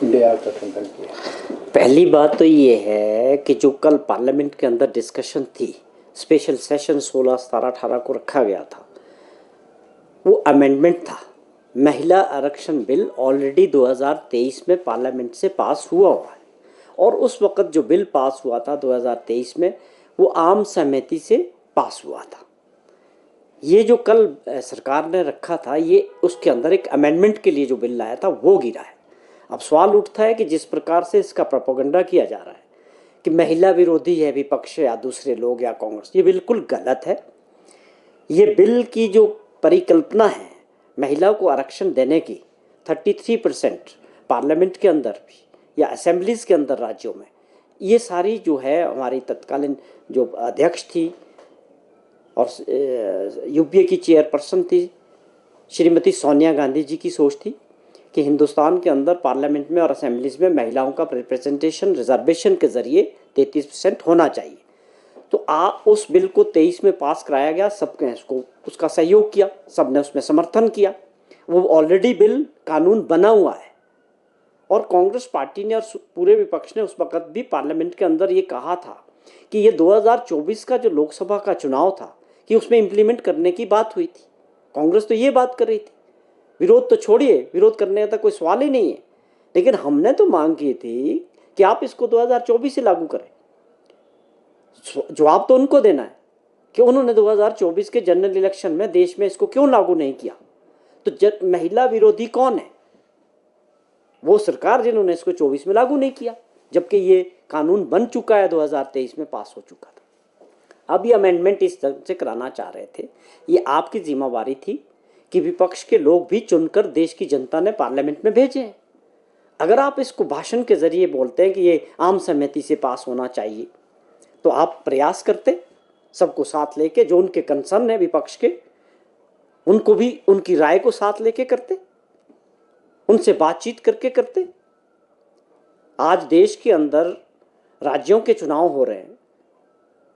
India गठबंधन की। पहली बात तो ये है कि जो कल पार्लियामेंट के अंदर डिस्कशन थी, स्पेशल सेशन 16, 17, 18 को रखा गया था, वो अमेंडमेंट था। महिला आरक्षण बिल ऑलरेडी 2023 में पार्लियामेंट से पास हुआ है और उस वक्त जो बिल पास हुआ था 2023 में, वो आम सहमति से पास हुआ था। ये जो कल सरकार ने रखा था, ये उसके अंदर एक अमेंडमेंट के लिए जो बिल लाया था वो गिरा है। अब सवाल उठता है कि जिस प्रकार से इसका प्रोपेगेंडा किया जा रहा है कि महिला विरोधी है विपक्ष या दूसरे लोग या कांग्रेस, ये बिल्कुल गलत है। ये बिल की जो परिकल्पना है महिलाओं को आरक्षण देने की, 33% पार्लियामेंट के अंदर भी या असेंबलीज के अंदर राज्यों में, ये सारी जो है हमारी तत्कालीन जो अध्यक्ष थी और यूपीए की चेयरपर्सन थी श्रीमती सोनिया गांधी जी की सोच थी कि हिंदुस्तान के अंदर पार्लियामेंट में और असेंबलीज में महिलाओं का रिप्रेजेंटेशन रिजर्वेशन के जरिए 33% होना चाहिए। तो उस बिल को 23 में पास कराया गया, सबने उसका सहयोग किया, सबने उसमें समर्थन किया। वो ऑलरेडी बिल कानून बना हुआ है और कांग्रेस पार्टी ने और पूरे विपक्ष ने उस वक्त भी पार्लियामेंट के अंदर ये कहा था कि ये 2024 का जो लोकसभा का चुनाव था कि उसमें इम्प्लीमेंट करने की बात हुई थी। कांग्रेस तो ये बात कर रही थी, विरोध तो छोड़िए, विरोध करने का कोई सवाल ही नहीं है, लेकिन हमने तो मांग की थी कि आप इसको 2024 से लागू करें। जवाब तो उनको देना है कि उन्होंने 2024 के जनरल इलेक्शन में देश में इसको क्यों लागू नहीं किया। तो महिला विरोधी कौन है? वो सरकार जिन्होंने इसको 24 में लागू नहीं किया, जबकि ये कानून बन चुका है, 2023 में पास हो चुका था। अब ये अमेंडमेंट इस तरह से कराना चाह रहे थे, ये आपकी जिम्मेवारी थी कि विपक्ष के लोग भी चुनकर देश की जनता ने पार्लियामेंट में भेजे हैं। अगर आप इसको भाषण के जरिए बोलते हैं कि ये आम सहमति से पास होना चाहिए, तो आप प्रयास करते सबको साथ लेके, जो उनके कंसर्न है विपक्ष के, उनको भी उनकी राय को साथ लेके करते, उनसे बातचीत करके करते। आज देश के अंदर राज्यों के चुनाव हो रहे हैं,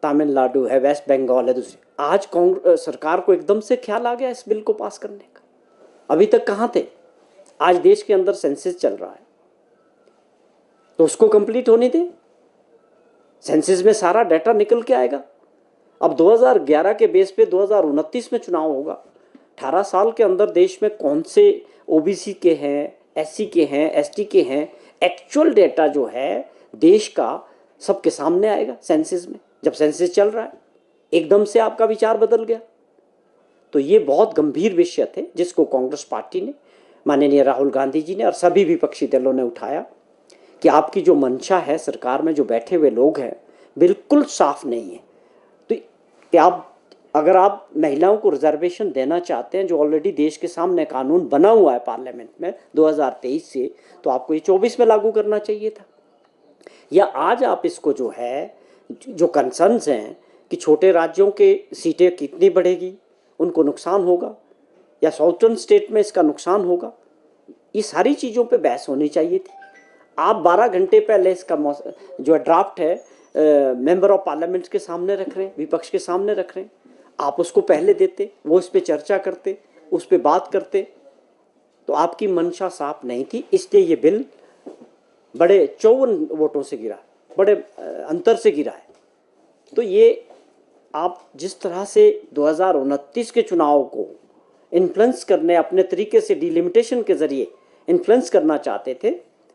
तमिलनाडु है, वेस्ट बंगाल है, दूसरे। आज कांग्रेस सरकार को एकदम से ख्याल आ गया इस बिल को पास करने का। अभी तक कहाँ थे? आज देश के अंदर सेंसस चल रहा है, तो उसको कंप्लीट होने दें। सेंसस में सारा डाटा निकल के आएगा। अब 2011 के बेस पे 2029 में चुनाव होगा। 18 साल के अंदर देश में कौन से ओबीसी के हैं, एससी के हैं, एसटी के हैं, एक्चुअल डेटा जो है देश का सबके सामने आएगा सेंसस में। जब सेंसस चल रहा है, एकदम से आपका विचार बदल गया। तो ये बहुत गंभीर विषय थे जिसको कांग्रेस पार्टी ने, माननीय राहुल गांधी जी ने और सभी विपक्षी दलों ने उठाया कि आपकी जो मंशा है, सरकार में जो बैठे हुए लोग हैं, बिल्कुल साफ नहीं है। तो कि अगर आप महिलाओं को रिजर्वेशन देना चाहते हैं, जो ऑलरेडी देश के सामने कानून बना हुआ है पार्लियामेंट में 2023 से, तो आपको ये 24 में लागू करना चाहिए था। या आज आप इसको जो है, जो कंसर्न्स हैं कि छोटे राज्यों के सीटें कितनी बढ़ेगी, उनको नुकसान होगा, या साउथर्न स्टेट में इसका नुकसान होगा, ये सारी चीज़ों पे बहस होनी चाहिए थी। आप 12 घंटे पहले इसका जो ड्राफ्ट है मेंबर ऑफ पार्लियामेंट के सामने रख रहे हैं, विपक्ष के सामने रख रहे हैं। आप उसको पहले देते, वो इस पर चर्चा करते, उस पर बात करते, तो आपकी मंशा साफ नहीं थी। इसलिए ये बिल बड़े 54 वोटों से गिरा, बड़े अंतर से गिरा है। तो ये आप जिस तरह से 2029 के चुनाव को इन्फ्लुएंस करने, अपने तरीके से डिलिमिटेशन के जरिए इन्फ्लुएंस करना चाहते थे,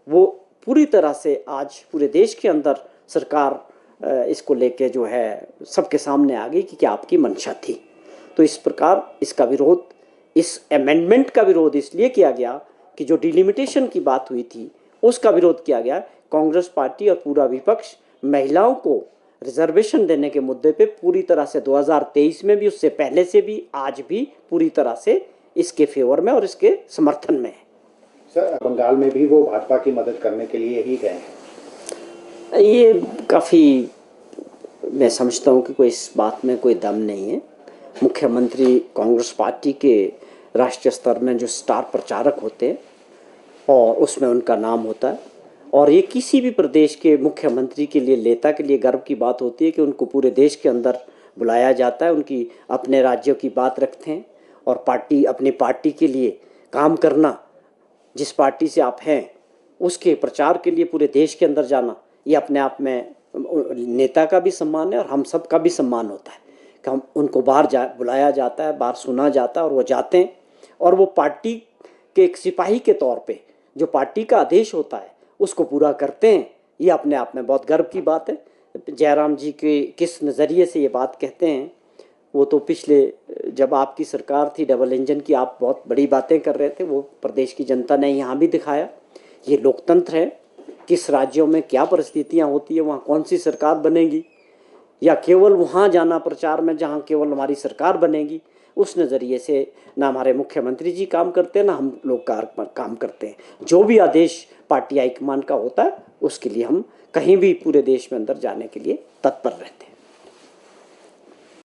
वो पूरी तरह से आज पूरे देश के अंदर सरकार इसको लेके जो है सबके सामने आ गई कि क्या आपकी मंशा थी। तो इस प्रकार इसका विरोध, इस अमेंडमेंट का विरोध इसलिए किया गया कि जो डिलिमिटेशन की बात हुई थी उसका विरोध किया गया। कांग्रेस पार्टी और पूरा विपक्ष महिलाओं को रिजर्वेशन देने के मुद्दे पे पूरी तरह से 2023 में भी, उससे पहले से भी, आज भी पूरी तरह से इसके फेवर में और इसके समर्थन में है। सर, बंगाल में भी वो भाजपा की मदद करने के लिए ही गए हैं। ये काफ़ी, मैं समझता हूँ कि कोई इस बात में कोई दम नहीं है। मुख्यमंत्री कांग्रेस पार्टी के राष्ट्रीय स्तर में जो स्टार प्रचारक होते हैं और उसमें उनका नाम होता है, और ये किसी भी प्रदेश के मुख्यमंत्री के लिए, नेता के लिए गर्व की बात होती है कि उनको पूरे देश के अंदर बुलाया जाता है, उनकी अपने राज्यों की बात रखते हैं और पार्टी, अपनी पार्टी के लिए काम करना, जिस पार्टी से आप हैं उसके प्रचार के लिए पूरे देश के अंदर जाना, ये अपने आप में नेता का भी सम्मान है और हम सब का भी सम्मान होता है कि हम उनको बाहर बुलाया जाता है, बाहर सुना जाता है और वो जाते हैं और वो पार्टी के एक सिपाही के तौर पे जो पार्टी का आदेश होता है उसको पूरा करते हैं। ये अपने आप में बहुत गर्व की बात है। जयराम जी के किस नज़रिए से ये बात कहते हैं, वो तो पिछले जब आपकी सरकार थी डबल इंजन की, आप बहुत बड़ी बातें कर रहे थे, वो प्रदेश की जनता ने यहाँ भी दिखाया। ये लोकतंत्र है, किस राज्यों में क्या परिस्थितियाँ होती है, वहाँ कौन सी सरकार बनेगी, या केवल वहाँ जाना प्रचार में जहाँ केवल हमारी सरकार बनेगी, उस नज़रिए से ना हमारे मुख्यमंत्री जी काम करते हैं ना हम लोग काम करते हैं। जो भी आदेश पार्टी हाईकमान का होता है उसके लिए हम कहीं भी पूरे देश में अंदर जाने के लिए तत्पर रहते हैं।